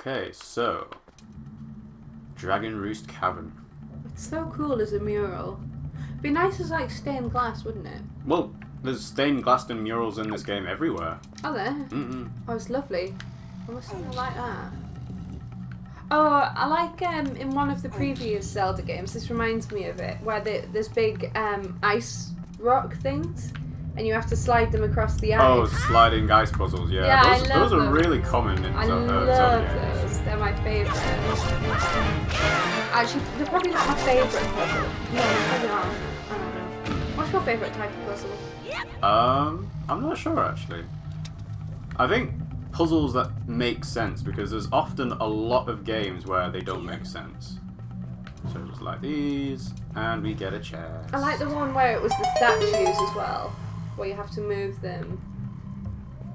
Okay, so Dragon Roost Cavern. It's so cool as a mural. It'd be nice as like stained glass, wouldn't it? Well, there's stained glass and murals in this game everywhere. Are there? Mm-mm. Oh, it's lovely. I must say I like that. Oh, I like in one of the previous Zelda games, this reminds me of it, where there's big ice rock things, and you have to slide them across the ice. Oh, sliding ice puzzles, yeah. Yeah, those are them. really common in I Zelda love games. those. They're my favourite. Actually, they're probably not my favourite puzzle. No, they're probably not. I don't know. What's your favourite type of puzzle? I'm not sure actually. I think puzzles that make sense, because there's often a lot of games where they don't make sense. So just like these, and we get a chest. I like the one where it was the statues as well, where you have to move them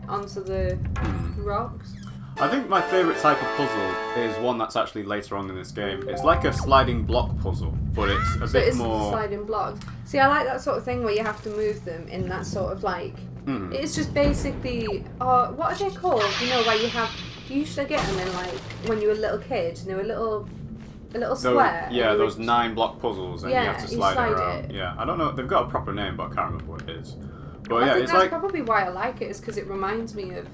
onto the rocks. I think my favourite type of puzzle is one that's actually later on in this game. It's like a sliding block puzzle, but it's a bit more... sliding blocks. See, I like that sort of thing where you have to move them in that sort of like... It's just basically... what are they called? You know, where you used to get them in like when you were a little kid, and they were a little square. Yeah, those 9 block puzzles, and you have to slide it around. it. Yeah, I don't know, they've got a proper name, but I can't remember what it is. But I yeah, think it's that's like... probably why I like it, is because it reminds me of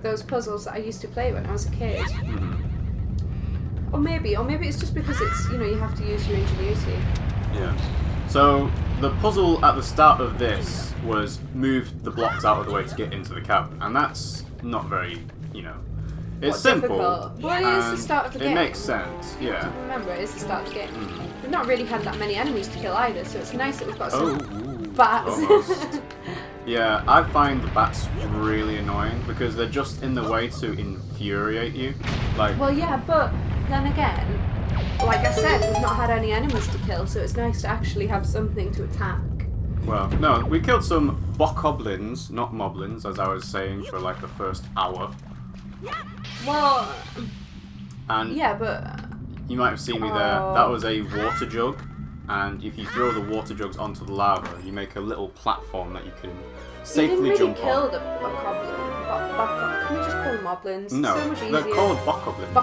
those puzzles that I used to play when I was a kid. Or maybe it's just because it's, you know, you have to use your ingenuity. Yeah. So the puzzle at the start of this was move the blocks out of the way to get into the cavern, and that's not very, you know, it's simple. Difficult. Well, it is the start of the game. It makes sense, yeah. Remember, it is the start of the game. We've not really had that many enemies to kill either, so it's nice that we've got some bats. Almost. Yeah, I find the bats really annoying because they're just in the way to infuriate you. Like. Well, yeah, but then again, like I said, we've not had any enemies to kill, so it's nice to actually have something to attack. Well, no, we killed some bokoblins, not moblins, as I was saying, for like the first hour. Well, and yeah, but you might have seen me there. That was a water jug, and if you throw the water jugs onto the lava, you make a little platform that you can safely jump on. You didn't really kill the bokoblin. Can we just call them moblins? No, so much easier. they're called bokoblins.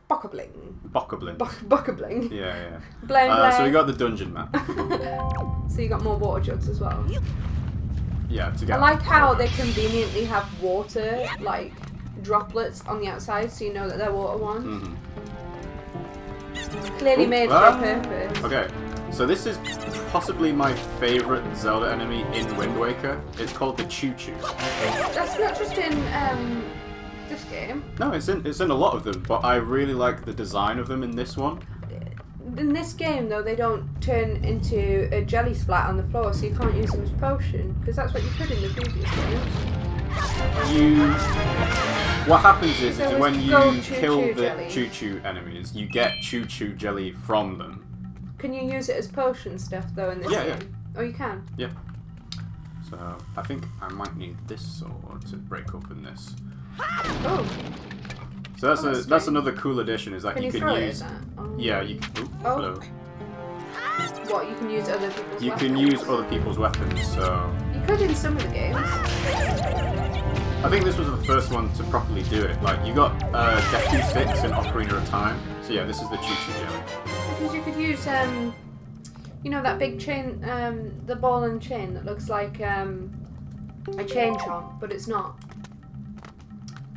Bokoblin. Bokoblin. Bokoblin. Yeah. Bling. So we got the dungeon map. So you got more water jugs as well. Yeah, to get. I like how they conveniently have water, like droplets on the outside, so you know that they're water ones. Clearly made for a purpose. Okay, so this is possibly my favourite Zelda enemy in Wind Waker. It's called the Choo Choo. That's not just in this game. No, it's in a lot of them, but I really like the design of them in this one. In this game, though, they don't turn into a jelly splat on the floor, so you can't use them as potion, because that's what you could in the previous games. What happens is when you kill the jelly. Choo Choo enemies, you get Choo Choo jelly from them. Can you use it as potion stuff, though, in this game? Yeah. Oh, you can? Yeah. So, I think I might need this sword to break open this. Oh. So that's another cool addition, is that you can use... Yeah, you can... Hello. What, you can use other people's weapons? You can use other people's weapons, so... You could in some of the games. I think this was the first one to properly do it. Like, you got Deku sticks in Ocarina of Time. So yeah, this is the Choo Choo jelly. Because you could use, you know, that big chain, the ball and chain that looks like a chain chomp, but it's not.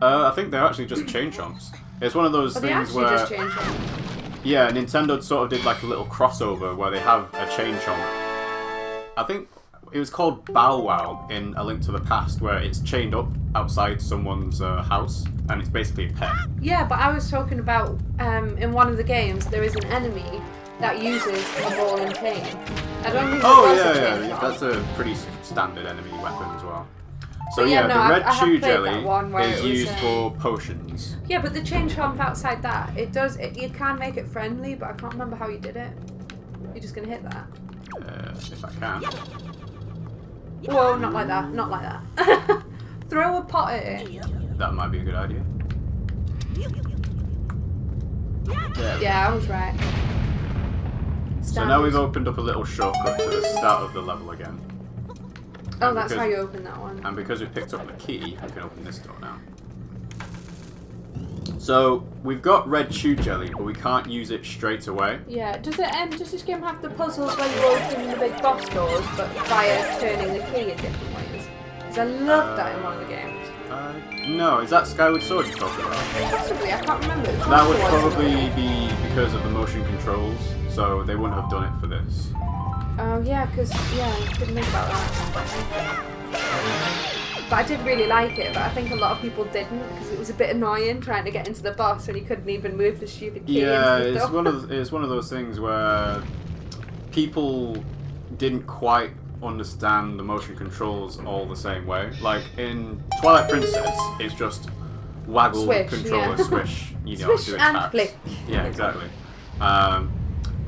I think they're actually just chain chomps. It's one of those things where... just chain chomp? Yeah, Nintendo sort of did like a little crossover where they have a chain chomp. I think it was called Bow Wow in A Link to the Past, where it's chained up outside someone's house, and it's basically a pet. Yeah, but I was talking about, in one of the games, there is an enemy that uses a ball and chain. I don't think yeah, that's a pretty standard enemy weapon as well. So the red Chew jelly is used for potions. Yeah, but the chain chomp outside that, you can make it friendly, but I can't remember how you did it. You're just gonna hit that? If I can. Whoa, not like that, not like that. Throw a pot at it. That might be a good idea. Yeah, I was right. So now we've opened up a little shortcut to the start of the level again. Oh, that's how you open that one. And because we picked up the key, I can open this door now. So we've got red chew jelly, but we can't use it straight away. Yeah. Does this game have the puzzles where you open the big boss doors, but via turning the key in different ways? Because I loved that in one of the games. No, is that Skyward Sword you're talking about? Possibly, I can't remember. That would probably be because of the motion controls, so they wouldn't have done it for this. Oh yeah, because I didn't think about that. But I did really like it, but I think a lot of people didn't because it was a bit annoying trying to get into the boss when you couldn't even move the stupid key. Yeah, into the door. it's one of those things where people didn't quite understand the motion controls all the same way. Like in Twilight Princess, it's just waggle Swish, controller, yeah. swish, you know, Swish do and attacks. flick. Yeah, exactly.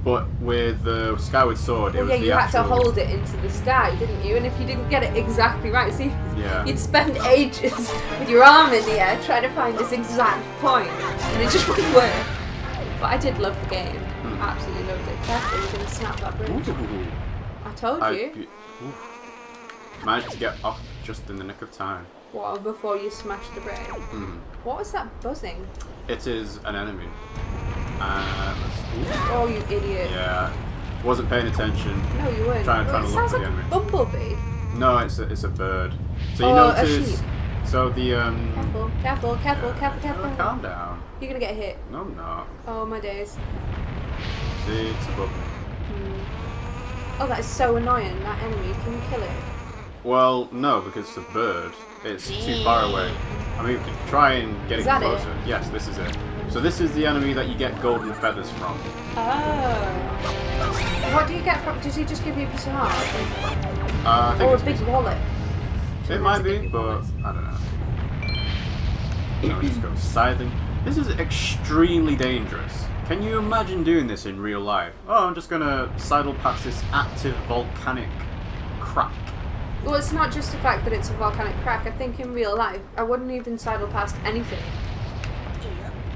But with the Skyward Sword, it Well, was yeah, the you actual... had to hold it into the sky, didn't you? And if you didn't get it exactly right, so Yeah. you'd spend ages with your arm in the air trying to find this exact point, and it just wouldn't work. But I did love the game. Absolutely loved it. Careful, you're going to snap that bridge. Ooh. I told you. Managed to get off just in the nick of time. Well, before you smashed the bridge. What was that buzzing? It is an enemy. Oh, you idiot. Yeah. Wasn't paying attention. No, you weren't. Trying to It look sounds for the like enemy. a bumblebee. No, it's a bird. So you Oh, a notice. sheep. So the Careful. Oh, calm down. You're going to get hit. No, I'm not. Oh, my days. See, it's above me. Oh, that is so annoying, that enemy. Can you kill it? Well, no, because it's a bird. It's too far away. I mean, we could try and get Is it that closer. Yes, this is it. So this is the enemy that you get golden feathers from. Oh. What do you get from... Does he just give you a piece of heart? I think Or a it's big wallet? It might be, but I don't know. No, just go sidling. This is extremely dangerous. Can you imagine doing this in real life? Oh, I'm just gonna sidle past this active volcanic crack. Well, it's not just the fact that it's a volcanic crack. I think in real life, I wouldn't even sidle past anything.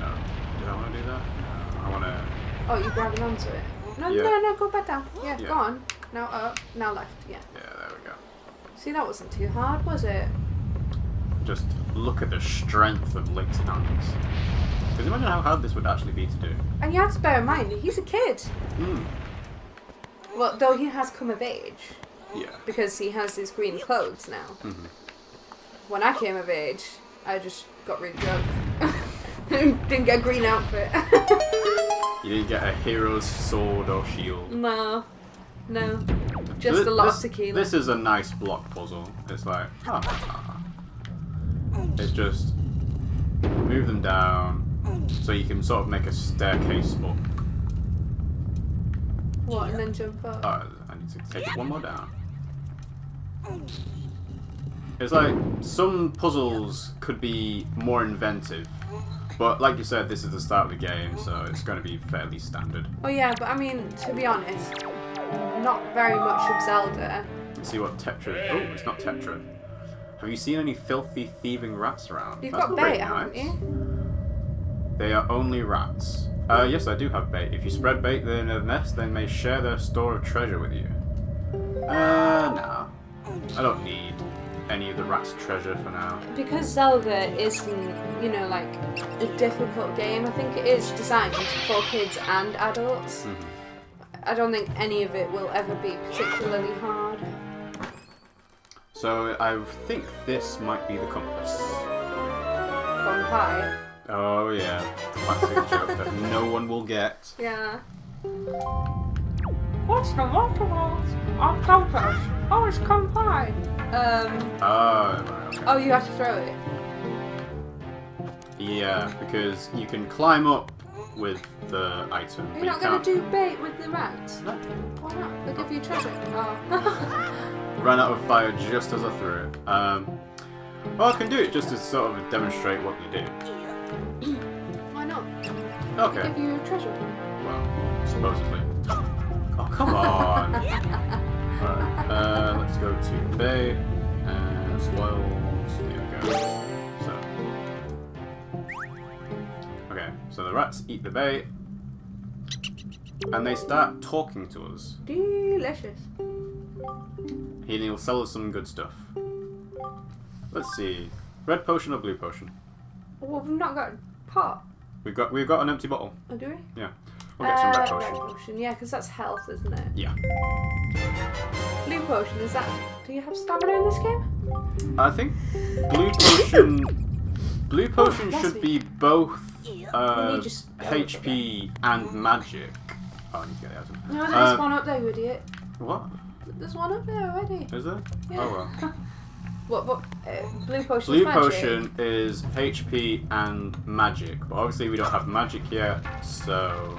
No. Did I want to do that? No, I want to... Oh, you're grabbing onto it. No, Yeah. no, go back down. Yeah, Yeah. go on. Now up, now left, yeah. Yeah, there we go. See, that wasn't too hard, was it? Just look at the strength of Link's hands. Because imagine how hard this would actually be to do. And you have to bear in mind, he's a kid. Well, though he has come of age. Yeah. Because he has his green clothes now. When I came of age, I just got really drunk. Didn't get a green outfit. You didn't get a hero's sword or shield. No. Just a lot of tequila. This is a nice block puzzle. It's like, it's just move them down so you can sort of make a staircase up. What, and then jump up? I need to take it one more down. It's like some puzzles could be more inventive, but like you said, this is the start of the game, so it's going to be fairly standard. Oh yeah, but I mean, to be honest, not very much of Zelda. Let's see what Tetra... Oh, it's not Tetra. Have you seen any filthy thieving rats around? You've That's got very bait, haven't nice. you? They are only rats. Yes, I do have bait. If you spread bait in a nest, they may share their store of treasure with you. Nah. I don't need any of the rats' treasure for now. Because Zelda isn't, you know, like a difficult game, I think it is designed for kids and adults. I don't think any of it will ever be particularly hard. So I think this might be the compass. From high. Oh yeah, classic joke that no one will get. Yeah. What's the water walls? Our compass. Oh, it's come high. Right, okay. Oh, you have to throw it. Yeah, because you can climb up with the item. You're not going to do bait with the rats? No. Why not? They'll give you treasure. Oh. Ran out of fire just as I threw it. Well, I can do it just to sort of demonstrate what you do. Why not? Okay. They give you treasure. Well, supposedly. Oh, come on! Alright, let's go to bait and spoils. Here we go. Okay, so the rats eat the bait and they start talking to us. Delicious. He'll sell us some good stuff. Let's see. Red potion or blue potion? Well, we've not got pot? We've got an empty bottle. Oh, do we? Yeah. We'll get some red Red potion. potion, yeah, because that's health, isn't it? Yeah. Blue potion, is that... Do you have stamina in this game? I think blue potion bless should me. be both You just- HP and magic. Oh, I need to get the item. No, there's one up there, you idiot. What? There's one up there already. Is there? Yeah. Oh well. What, blue potion Blue is magic? potion is HP and magic, but obviously we don't have magic yet, so...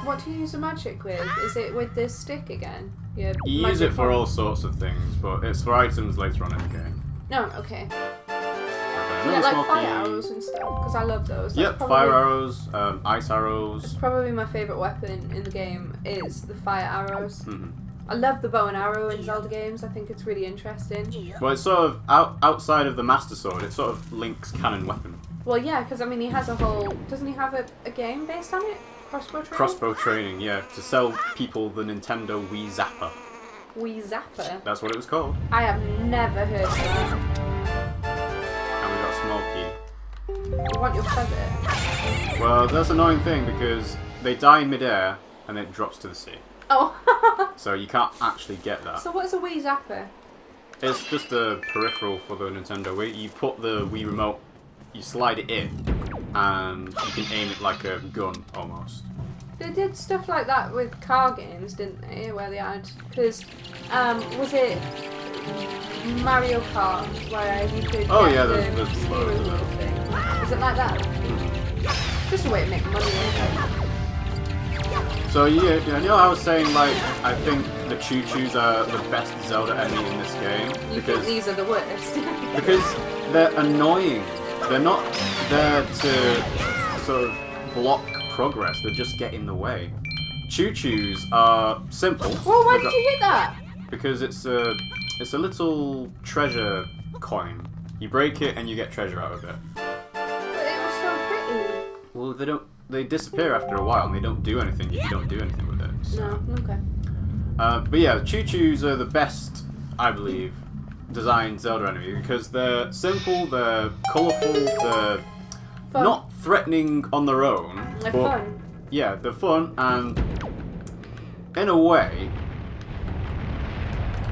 What do you use a magic with? Is it with this stick again? Yeah. You use it for all sorts of things, but it's for items later on in the game. No, okay. Okay, You get another like small fire key. arrows and stuff, because I love those. Yep, That's fire probably- arrows, ice arrows. Probably my favourite weapon in the game is the fire arrows. Mhm. I love the bow and arrow in Zelda games. I think it's really interesting. Well, it's sort of outside of the Master Sword. It's sort of Link's canon weapon. Well, yeah, because I mean, he has a whole. Doesn't he have a game based on it? Crossbow training. Crossbow training, yeah, to sell people the Nintendo Wii Zapper. Wii Zapper. That's what it was called. I have never heard of that. And we got a small key. I want your feather. Well, that's an annoying thing because they die in midair and it drops to the sea. Oh. So you can't actually get that. So what's a Wii Zapper? It's just a peripheral for the Nintendo Wii. You put the Wii remote, you slide it in, and you can aim it like a gun almost. They did stuff like that with car games, didn't they? Where they had, because was it Mario Kart where you could Oh, get yeah, the there's steering loads of wheel them. thing? Was it like that? Just a way to make money, isn't it? So yeah, you know, I was saying like I think the Choo-Choos are the best Zelda enemy in this game You think these are the worst? because they're annoying. They're not there to sort of block progress. They just get in the way. Choo-Choos are simple. Well, why did you hit that? Because it's a little treasure coin. You break it and you get treasure out of it. But it was so pretty. Well, they disappear after a while and they don't do anything if you don't do anything with it. So. No, okay. But yeah, Choo-Choos are the best, I believe, designed Zelda enemy because they're simple, they're colourful, they're Fun. not threatening on their own. They're but fun. Yeah, they're fun and in a way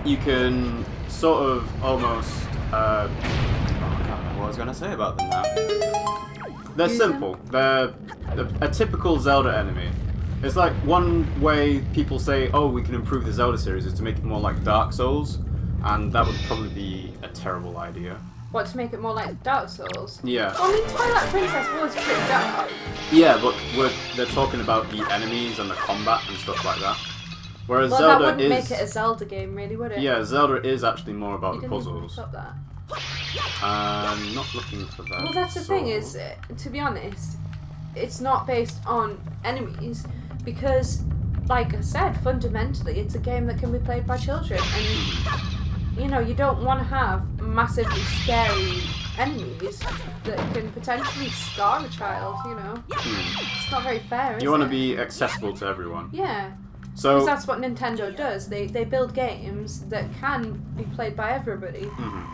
you can sort of almost I can't remember what I was going to say about them now. They're Use simple. They're a typical Zelda enemy. It's like one way people say, oh, we can improve the Zelda series is to make it more like Dark Souls, and that would probably be a terrible idea. What, to make it more like Dark Souls? Yeah. Well, I mean, Twilight Princess was pretty dark. Yeah, but they're talking about the enemies and the combat and stuff like that. Whereas Well, Zelda that wouldn't is... make it a Zelda game, really, would it? Yeah, Zelda is actually more about You the didn't even puzzles. look up that. I'm not looking for that. Well, that's the thing sword. is, to be honest, it's not based on enemies because, like I said, fundamentally, it's a game that can be played by children, and you know, you don't want to have massively scary enemies that can potentially scar a child. You know, it's not very fair. You want to be accessible to everyone. Yeah. So Because that's what Nintendo does. They build games that can be played by everybody. Mhm.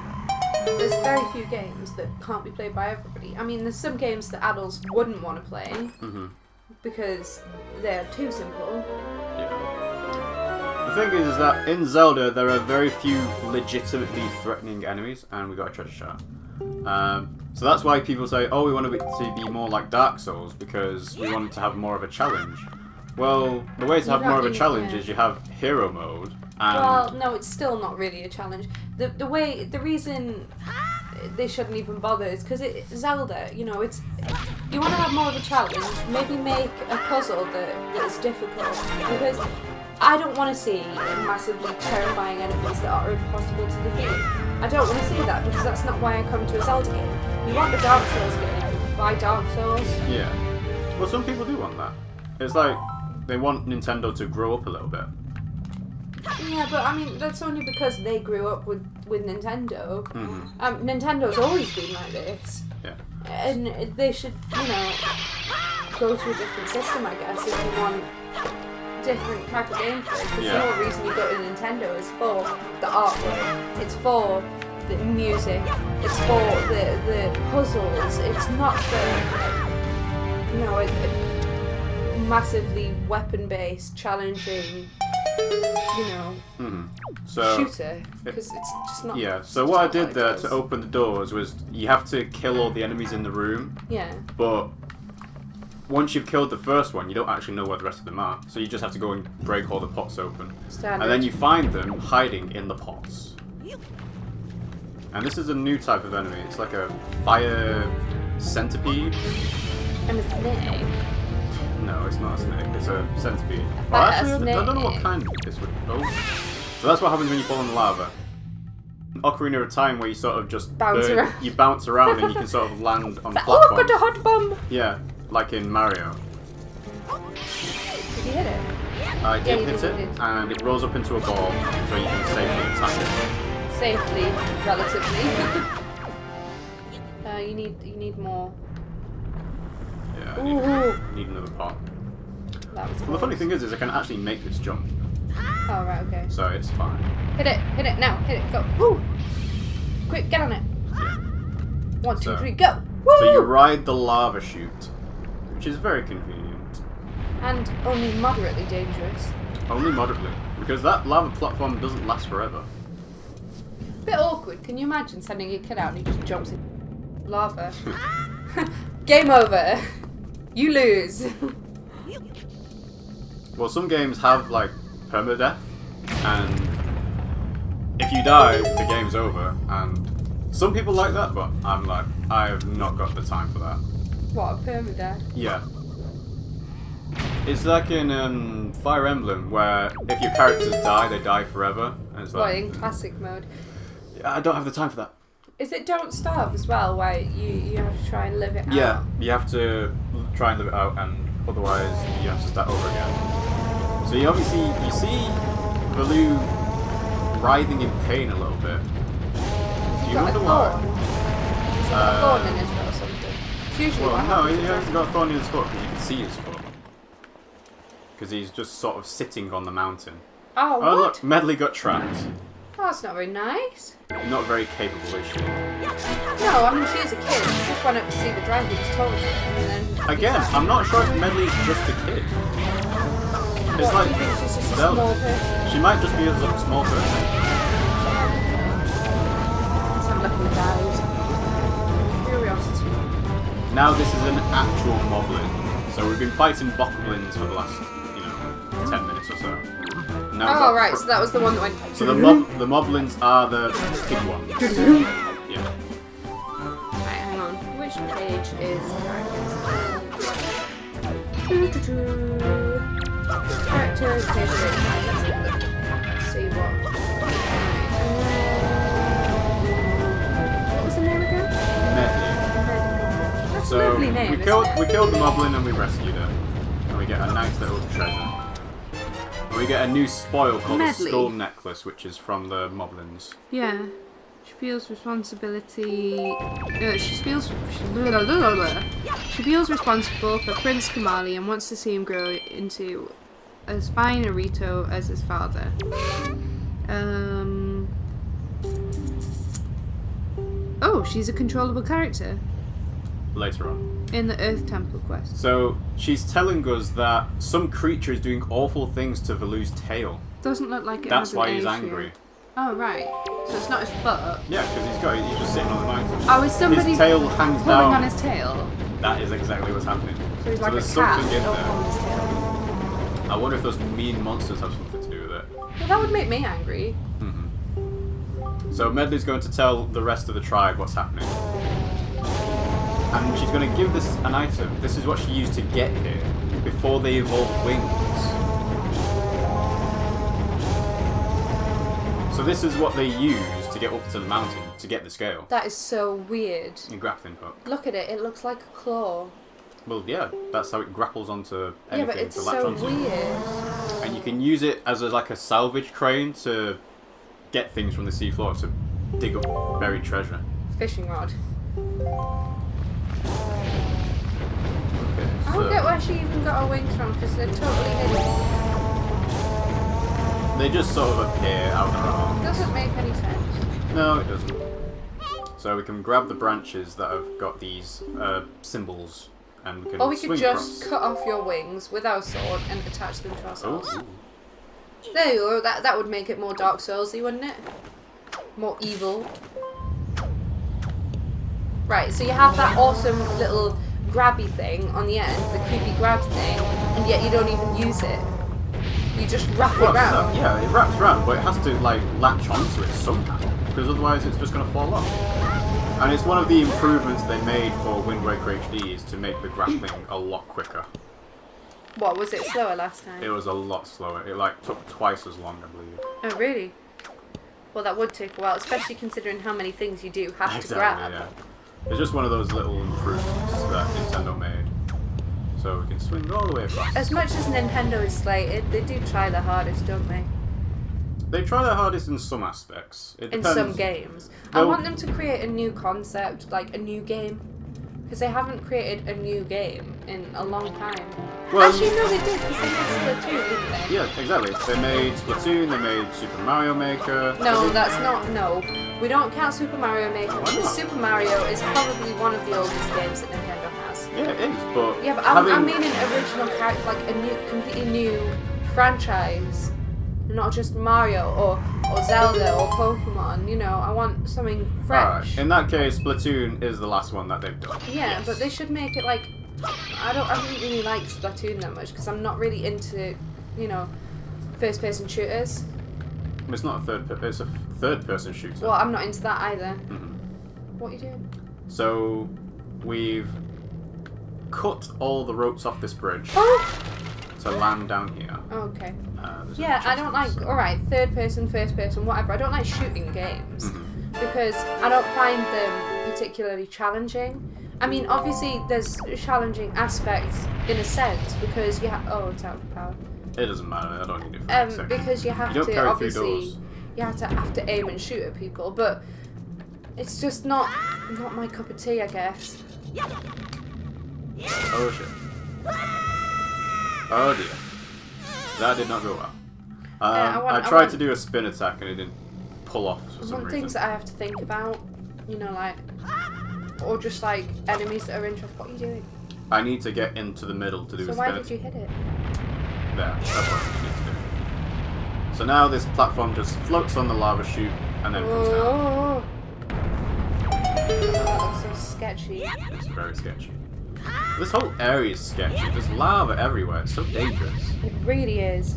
There's very few games that can't be played by everybody. I mean, there's some games that adults wouldn't want to play Mhm. because they're too simple. Yeah. The thing is that in Zelda there are very few legitimately threatening enemies, and we got a treasure shard. So that's why people say, oh, we want it to be more like Dark Souls because we want it to have more of a challenge. Well, the way to have more of a challenge is you have hero mode. And Well, no, it's still not really a challenge. The reason they shouldn't even bother is because it's Zelda. You know, it's you want to have more of a challenge. Maybe make a puzzle that is difficult because I don't want to see massively terrifying enemies that are impossible to defeat. I don't want to see that because that's not why I come to a Zelda game. You want the Dark Souls game, buy Dark Souls. Yeah. Well, some people do want that. It's like they want Nintendo to grow up a little bit. Yeah, but I mean, that's only because they grew up with Nintendo. Mm-hmm. Nintendo's always been like this. Yeah. And they should, you know, go to a different system, I guess, if you want different type of gameplay. Because Yeah. the whole reason you go to Nintendo is for the artwork. It's for the music. It's for the puzzles. It's not for, you know, a massively weapon-based, challenging, you know, shooter. Because it's just not. Yeah. So what I did there to open the doors was you have to kill all the enemies in the room. Yeah. But once you've killed the first one, you don't actually know where the rest of them are. So you just have to go and break all the pots open. Standard. And then you find them hiding in the pots. And this is a new type of enemy. It's like a fire centipede. And a snake. No, it's not a snake. It's a centipede. I Well, thought actually, a I don't know what snake. kind this would. Oh. So that's what happens when you fall in the lava. Ocarina of Time, where you sort of just Bounce around. You bounce around and you can sort of land on Oh, I've got platforms. a hot bomb! Yeah, like in Mario. Did you hit it? I Yeah, did you hit did, it, you did. and it rolls up into a ball, so you can safely attack it. Safely, relatively. You need more. Yeah, I Ooh. need another pot. That was Well, the funny thing is I can actually make this jump, Oh, right, okay. so it's fine. Hit it, now, hit it, go. Woo! Quick, get on it. Yeah. 1, 2, So- 3, go! Woo! So you ride the lava chute, which is very convenient. And only moderately dangerous. Only moderately, because that lava platform doesn't last forever. Bit awkward. Can you imagine sending your kid out and he just jumps in lava? Game over. You lose. Well, some games have like permadeath, and if you die, the game's over. And some people like that, but I'm like, I have not got the time for that. What, a permadeath? Yeah. It's like in Fire Emblem, where if your characters die, they die forever. And it's What, like, in classic mode? I don't have the time for that. Is it Don't Starve as well, where you have to try and live it out? Yeah, you have to try and live it out, and otherwise you have to start over again. So you obviously you see Valoo writhing in pain a little bit. Do you Got a wonder thorn. why? He's got a thorn in his foot or something. It's usually Well, what no, happens. he hasn't got a thorn in his foot because you can see his foot. Because he's just sort of sitting on the mountain. Oh, Oh what? look, Medley got trapped. Oh, that's not very nice. Not very capable, is she? No, I mean, she was a kid. She just went up to see the dragons, told her, and then... Again, I'm not sure if Medley's just a kid. It's What, like do you think she's just a Zelda. small person? She might just be a small person. Let's have a look at the guys. Curiosity. Now this is an actual moblin. So we've been fighting bokoblins for the last, 10 minutes or so. Now we've Oh, got right, so that was the one that went... So the moblins are the big ones. Yeah. Right, hang on. Which page is... Characters, page 35. Let's have a look. See what... What was the name again? Medley. That's a So lovely name, we killed the moblin and we rescued her. And we get a nice little treasure. And we get a new spoil called the Medley. skull necklace, which is from the moblins. Yeah. She feels responsibility... She feels responsible for Prince Kamali and wants to see him grow into as fine a Rito as his father. Oh, she's a controllable character Later on. in the Earth Temple quest. So she's telling us that some creature is doing awful things to Valoo's tail. Doesn't look like it That's has an why he's age angry. yet. Oh, right. So it's not his foot. Yeah, because he's just sitting on the mountain. Oh, is somebody His tail hangs pulling down. on his tail? That is exactly what's happening. So he's like there's a cat something in not there. pulling his tail. I wonder if those mean monsters have something to do with it. Well, that would make me angry. So Medley's going to tell the rest of the tribe what's happening. And she's going to give this an item. This is what she used to get here before they evolved wings. So this is what they use to get up to the mountain, to get the scale. That is so weird. A grappling hook. Look at it, it looks like a claw. Well, yeah, that's how it grapples onto Yeah, anything but it's to latch so onto. weird. And you can use it as like a salvage crane to get things from the seafloor to dig up buried treasure. Fishing rod. Okay, I don't get where she even got her wings from because they're totally hidden. they just sort of appear out of her arms. Doesn't make any sense. No, it doesn't. So we can grab the branches that have got these symbols, and we can Or we could swing just across. cut off your wings with our sword and attach them to ourselves. Oh. There you go. That would make it more Dark Soulsy, wouldn't it? More evil. Right, so you have that awesome little grabby thing on the end, the creepy grab thing, and yet you don't even use it. You just wrap it round. Yeah, it wraps around, but it has to like latch onto it somehow, because otherwise it's just going to fall off. And it's one of the improvements they made for Wind Waker HD is to make the grappling a lot quicker. What, was it slower last time? It was a lot slower. It like took twice as long, I believe. Oh, really? Well, that would take a while, especially considering how many things you do have to grab. Yeah. It's just one of those little improvements that Nintendo made. So we can swing all the way across. As much as Nintendo is slated, they do try their hardest, don't they? They try their hardest in some aspects. It In depends. some games. I want them to create a new concept, like a new game. Because they haven't created a new game in a long time. Well, actually, no, they did, because they made Splatoon, didn't they? Yeah, exactly. They made Splatoon, they made Super Mario Maker. No, that's not, no. We don't count Super Mario Maker, Why because not? Super Mario is probably one of the oldest games that Nintendo has. Yeah, it is, but... Yeah, but I mean an original character, like a new, completely new franchise. Not just Mario or Zelda or Pokemon, you know, I want something fresh. Alright, in that case, Splatoon is the last one that they've done. Yeah, Yes. but they should make it like, I don't really like Splatoon that much because I'm not really into, you know, first person shooters. It's not it's a third person shooter. Well, I'm not into that either. Mhm. What are you doing? So, we've cut all the ropes off this bridge Oh! to land down here. Okay. There's a Yeah, I don't chest. like, alright, third person, first person, whatever. I don't like shooting games Mhm. because I don't find them particularly challenging. I mean, obviously there's challenging aspects in a sense because you have, oh, it's out of power. It doesn't matter, I don't need it for a second. Because you have You don't to carry through obviously doors. you have to aim and shoot at people, but it's just not my cup of tea, I guess. Oh shit. Oh dear. That did not go well. I tried to do a spin attack and it didn't pull off for some One reason. things that I have to think about, you know, like, or just like enemies that are interesting. What are you doing? I need to get into the middle to do So a why spin did you hit it? There, that's what I need to do. So now this platform just floats on the lava chute and then comes down. Oh, that looks so sketchy. It's very sketchy. This whole area is sketchy. There's lava everywhere. It's so dangerous. It really is.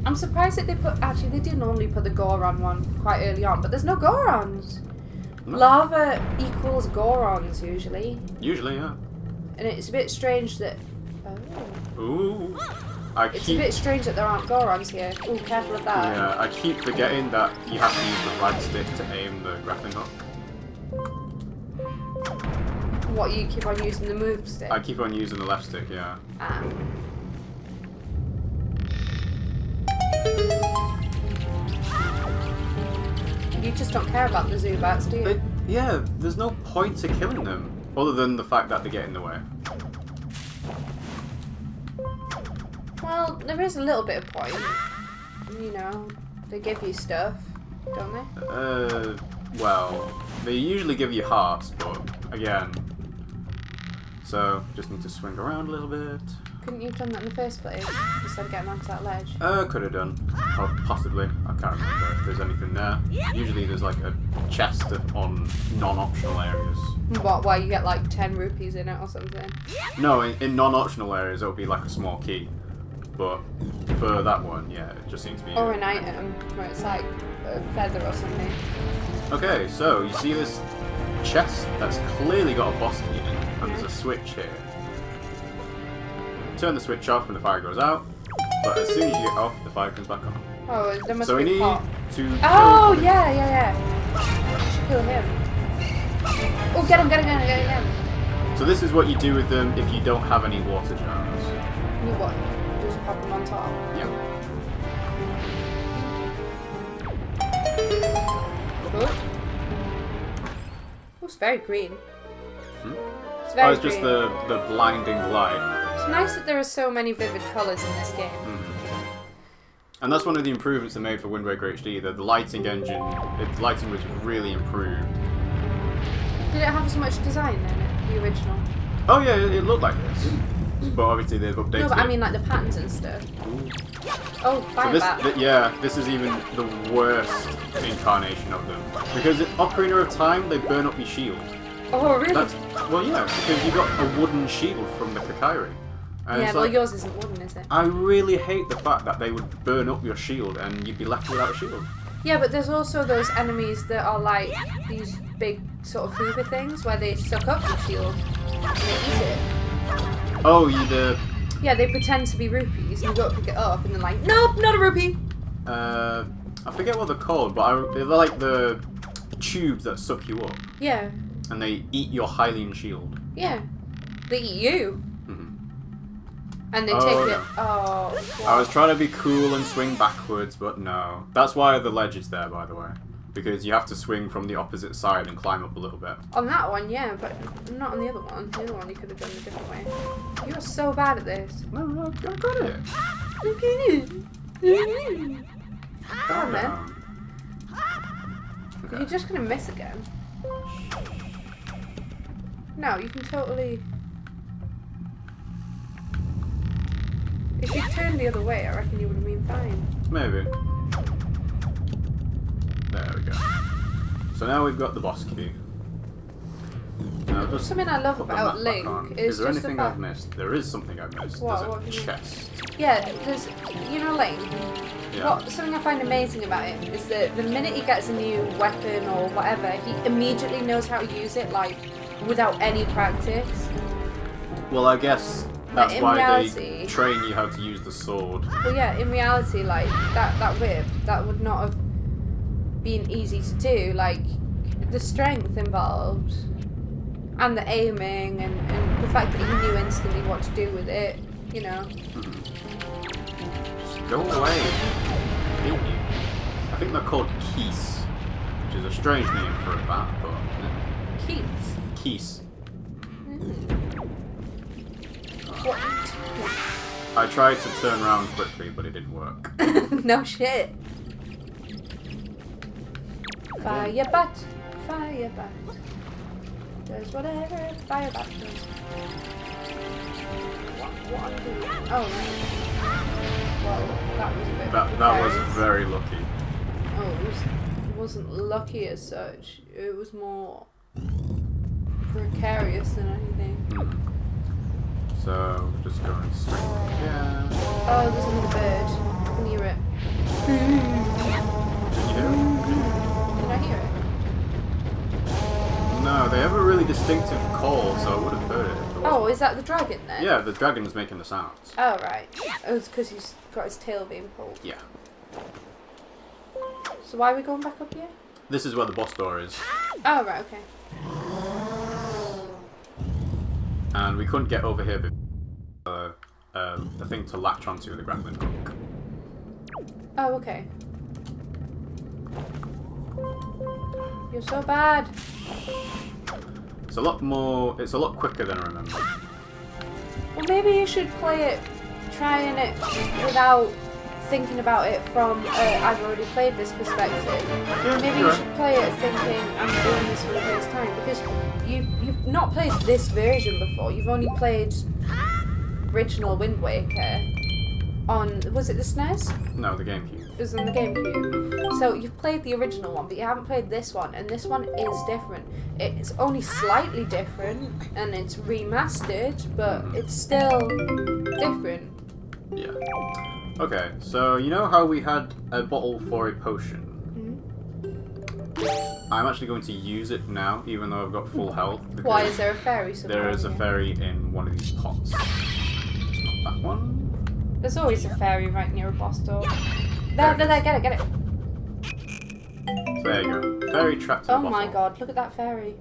I'm surprised that they put. Actually, they do normally put the Goron one quite early on, but there's no Gorons. No. Lava equals Gorons usually, Usually, yeah. and it's a bit strange that. Oh. Ooh. It's a bit strange that there aren't Gorons here. Ooh, careful of that. Yeah, I keep forgetting that you have to use the right stick to aim the grappling hook. What, you keep on using the move stick? I keep on using the left stick, yeah. Ah. You just don't care about the Zubats, do you? Yeah, there's no point to killing them, other than the fact that they get in the way. Well, there is a little bit of point. You know, they give you stuff, don't they? Well, they usually give you hearts, but again, so just need to swing around a little bit. Couldn't you have done that in the first place, instead of getting onto that ledge? Could have done, or possibly. I can't remember if there's anything there. Usually there's like a chest on non-optional areas. What, why you get like 10 rupees in it or something? No, in non-optional areas it'll be like a small key. But for that one, yeah, it just seems to be... Or an item, where it's like a feather or something. Okay, so you see this chest that's clearly got a boss key in it, and there's a switch here. Turn the switch off when the fire goes out, but as soon as you get off, the fire comes back on. Oh, there must So we be a need pot. to... Oh, kill- yeah. I should kill him. Oh, get him. So this is what you do with them if you don't have any water jars. You what? Just pop them on top. Yeah. Good. Oh, it's very green. Hmm? It's very It's just green. the blinding light. It's nice that there are so many vivid colours in this game. And that's one of the improvements they made for Wind Waker HD, that the lighting engine, its lighting was really improved. Did it have as much design in it, the original? Oh yeah, it looked like this. But obviously they've updated No, but it. I mean like the patterns and stuff. Ooh. Oh, So fire bat. yeah, this is even the worst incarnation of them. Because in Ocarina of Time, they burn up your shield. Oh, really? Well, yeah, because you got a wooden shield from the Kakairi. And Yeah, it's well, like, yours isn't wooden, is it? I really hate the fact that they would burn up your shield and you'd be left without a shield. Yeah, but there's also those enemies that are like these big sort of hoover things where they suck up your shield and they eat it. Oh, you Yeah, they pretend to be rupees and you go to pick it up and they're like, nope, not a rupee! I forget what they're called, but they're like the tubes that suck you up. Yeah, And they eat your Hylian shield. yeah. They eat you. Mhm. And they Oh, take no. it. Oh, I was trying to be cool and swing backwards, but no. That's why the ledge is there, by the way. Because you have to swing from the opposite side and climb up a little bit. on that one, yeah, but not on the other one. The other one you could have done a different way. You're so bad at this. No, I got it. Come on, then. down. Okay. You're just gonna miss again. No, you can totally. If you turned the other way, I reckon you would have been fine. Maybe. There we go. So now we've got the boss key. Now just Something I love put the about map back Link on. is there just the anything fact. I've missed? There is something I've missed. What? There's What a have you chest. Yeah, there's. You know, Link. Yeah. What something I find amazing about him is that the minute he gets a new weapon or whatever, he immediately knows how to use it, like without any practice. Well, I guess Like, that's in why reality- they train you how to use the sword. Well, yeah, in reality, like that whip, that would not have been easy to do. Like the strength involved, and the aiming, and the fact that he knew instantly what to do with it. You know. Just go away. I hate you. I think they're called keys, which is a strange name for a bat, but Keys. keys. What? I tried to turn around quickly, but it didn't work. No shit. Fire bat, fire bat. Does whatever fire bat does. What am I doing? Oh, right. Well, that was a bit That was precarious. very lucky. Oh, it wasn't lucky as such. It was more precarious than anything. So just going straight. Yeah. Oh, there's another bird. I can hear it. Did you hear it? Did I hear it? No, they have a really distinctive call, so I would have heard it. If it Oh, wasn't. is that the dragon then? Yeah, the dragon's making the sounds. Oh, right. Oh, it's because he's got his tail being pulled. Yeah. So why are we going back up here? This is where the boss door is. Oh, right, okay. And we couldn't get over here before the thing to latch onto the grappling hook. Oh, okay. You're so bad. It's a lot more. It's a lot quicker than I remember. Well, maybe you should play it, trying it without thinking about it from I've already played this perspective. Yeah, Maybe you're you right. should play it thinking I'm doing this for the first time because you've not played this version before. You've only played original Wind Waker on, was it the SNES? No, the GameCube. It was on the GameCube. So you've played the original one, but you haven't played this one, and this one is different. It's only slightly different, and it's remastered, but it's still different. Yeah. Okay, so you know how we had a bottle for a potion? I'm actually going to use it now, even though I've got full health. Why because is there a fairy somewhere? There is a here? fairy in one of these pots. It's not that one. There's always a fairy right near a boss door. There, get it. So there you go. Fairy trapped in Oh a bottle. my god, look at that fairy.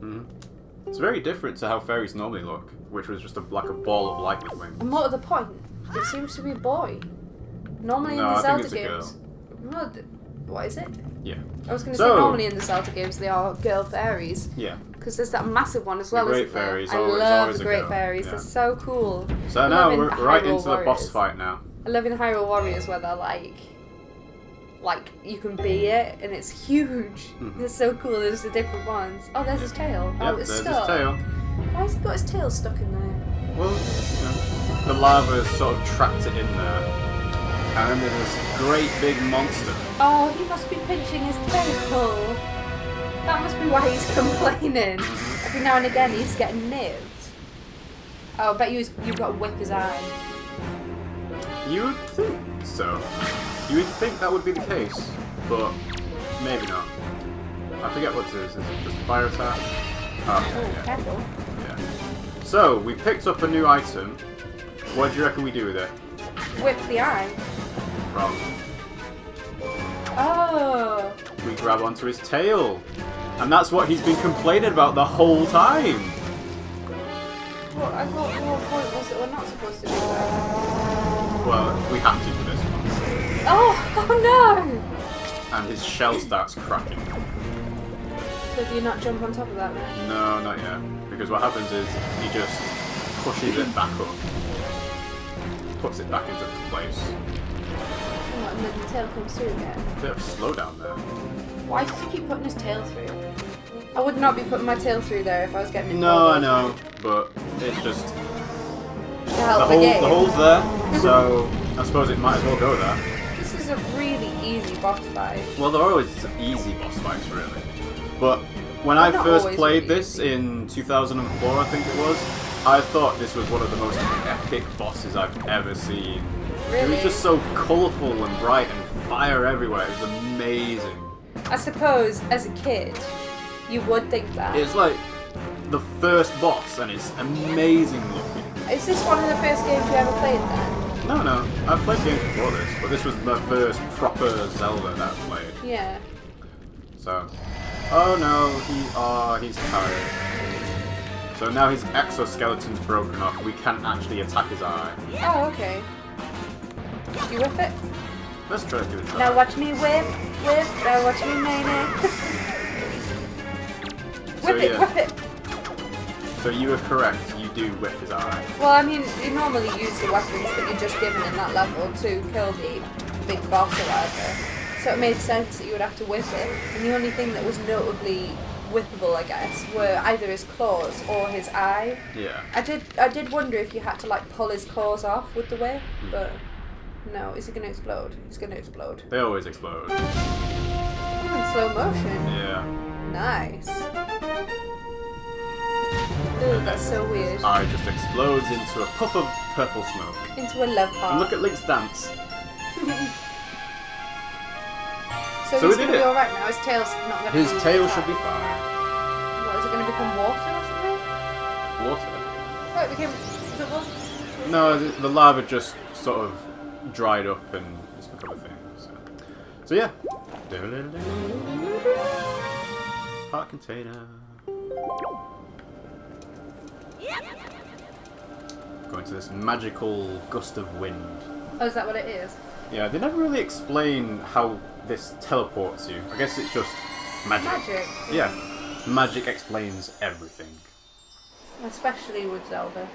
It's very different to how fairies normally look, which was just like a ball of light with wings. And more to the point, it seems to be a boy. Normally No, in the I think Zelda it's a games. No, what is it? Yeah. I was going to So- say normally in the Zelda games they are girl fairies. Yeah. Because there's that massive one as well, Great isn't there? Fairies, I always love a the Great girl, Fairies. yeah. They're so cool. So I now love in we're right Hyrule into the boss Warriors. fight now. I love in Hyrule Warriors where they're like like you can be it, and it's huge. It's so cool. There's the different ones. Oh, there's his tail. Yep, Oh, it's there's stuck. his tail. Why has he got his tail stuck in there? Well, you know, the lava sort of trapped it in there. And then there's this great big monster. Oh, he must be pinching his tail. That must be why he's complaining. Every now and again he's getting nipped. Oh, I bet you've got to whip his eye. You would think so. You would think that would be the case, but maybe not. I forget what it is. Is it just fire attack? Oh, Oh, yeah. careful. Yeah. So, we picked up a new item. What do you reckon we do with it? Whip the eye. Wrong. Oh. We grab onto his tail. And that's what he's been complaining about the whole time. Well, I thought the whole point was that we're not supposed to do that. Well, we have to for this one. Oh And his shell starts cracking. no! So do you not jump on top of that then? No, not yet. Because what happens is he just pushes it back up. Puts it back into place. Oh, and then the tail comes through again. Bit of slowdown there. Why does he keep putting his tail through? I would not be putting my tail through there if I was getting it. No, I know, but it's just To help the the game. hole's there, so I suppose it might as well go there. This is a really easy boss fight. Well, they're always easy boss fights, really. But when I They're not first always played really this easy. in 2004, I think it was, I thought this was one of the most epic bosses I've ever seen. It Really? was just so colourful and bright and fire everywhere. It was amazing. I suppose as a kid, you would think that. It's like the first boss, and it's amazing looking. Is this one of the first games you ever played then? No, I've played games before this, but this was the first proper Zelda that I've played. Yeah. So, oh no, he's tired. So now his exoskeleton's broken off. We can't actually attack his eye. Oh, okay. You whip it? Let's try to give it a try. Now watch me whip. Now watch me main it. Whip it, yeah. whip it. So you were correct. You do whip his eye. Well, I mean, you normally use the weapons that you're just given in that level to kill the big boss or whatever. So it made sense that you would have to whip it. And the only thing that was notably whippable, I guess, were either his claws or his eye. Yeah. I did wonder if you had to like pull his claws off with the whip, but no. Is he gonna explode? He's gonna explode. They always explode. In slow motion. Yeah. Nice. Ooh, that's so weird. Eye just explodes into a puff of purple smoke. Into a love heart. And look at Link's dance. So So he's we gonna did be it. alright now. His tail's not gonna His be tail attacked. should be fine. What, is it gonna become water or something? Water. Oh, it became. Is it water? No, the lava just sort of dried up and it's become a thing. So yeah. Heart container. Going to this magical gust of wind. Oh, is that what it is? Yeah, they never really explain how this teleports you. I guess it's just magic. Magic. Yeah, magic explains everything. Especially with Zelda.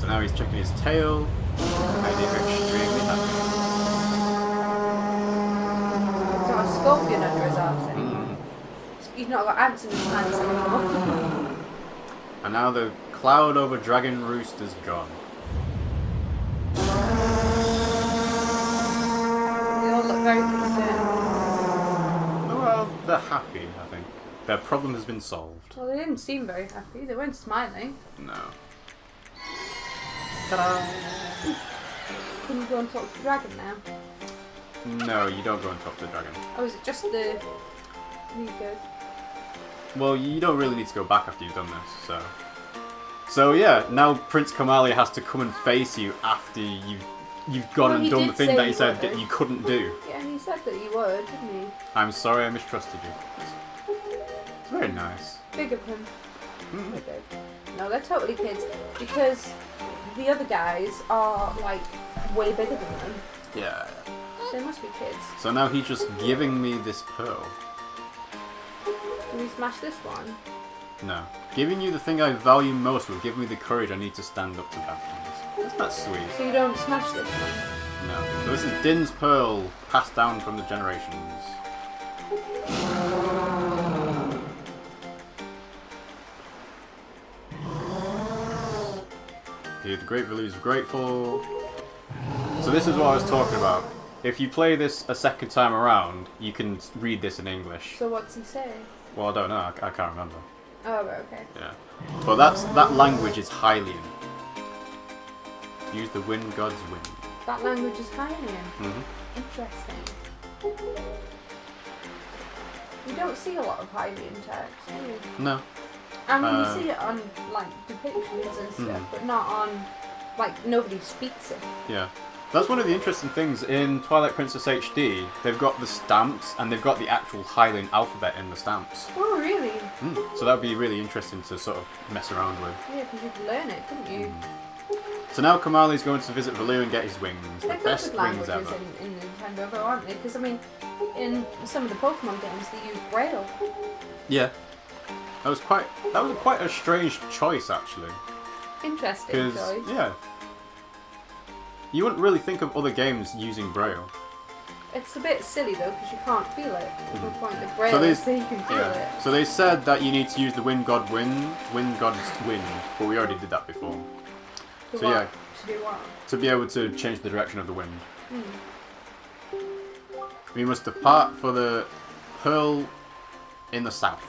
So now he's checking his tail. Made it extremely happy. He's got a scorpion under his arse. Mm. He's not got ants in his pants anymore. And now the cloud over Dragon Roost is gone. They all look very concerned. Oh, well, they're happy, I think. Their problem has been solved. Well, they didn't seem very happy. They weren't smiling. No. Ta-da! Can you go and talk to the dragon now? No, you don't go and talk to the dragon. Oh, is it just the... You go. Well, you don't really need to go back after you've done this, so... So yeah, now Prince Kamali has to come and face you after you've gone Well, and he done the did thing say that he he said would. that you couldn't do. Yeah, he said that you would, didn't he? I'm sorry I mistrusted you. It's very nice. Big of him. Mm. They're good. No, they're totally kids because the other guys are like way bigger than them. Yeah. So they must be kids. So now he's just giving me this pearl. Can we smash this one? No. Giving you the thing I value most will give me the courage I need to stand up to bad things. Isn't that sweet? So you don't smash this one? No. So this is Din's Pearl, passed down from the generations. Here, the Great Values of Grateful. So this is what I was talking about. If you play this a second time around, you can read this in English. So what's he say? Well, I don't know. I can't remember. Oh, right, okay. Yeah. But that language is Hylian. Use the wind god's wind. That language is Hylian. Mm-hmm. Interesting. You don't see a lot of Hylian text, do you? No. I mean, you see it on, like, depictions and stuff, but not on, like, nobody speaks it. Yeah. That's one of the interesting things in Twilight Princess HD. They've got the stamps and they've got the actual Hylian alphabet in the stamps. Oh, really? So that would be really interesting to sort of mess around with. Yeah, because you could learn it, couldn't you? So now Kamali's going to visit Valoo and get his wings. The They're good best with wings languages ever. in Nintendo, though, aren't they? Because, I mean, in some of the Pokemon games, they use Braille. Yeah. That was quite a strange choice, actually. Interesting choice. Yeah. You wouldn't really think of other games using Braille. It's a bit silly, though, because you can't feel it. There's no point in Braille so you can feel it. So they said that you need to use the wind god's wind, but we already did that before. To So what? yeah, To do what? to be able to change the direction of the wind. We must depart for the pearl in the south.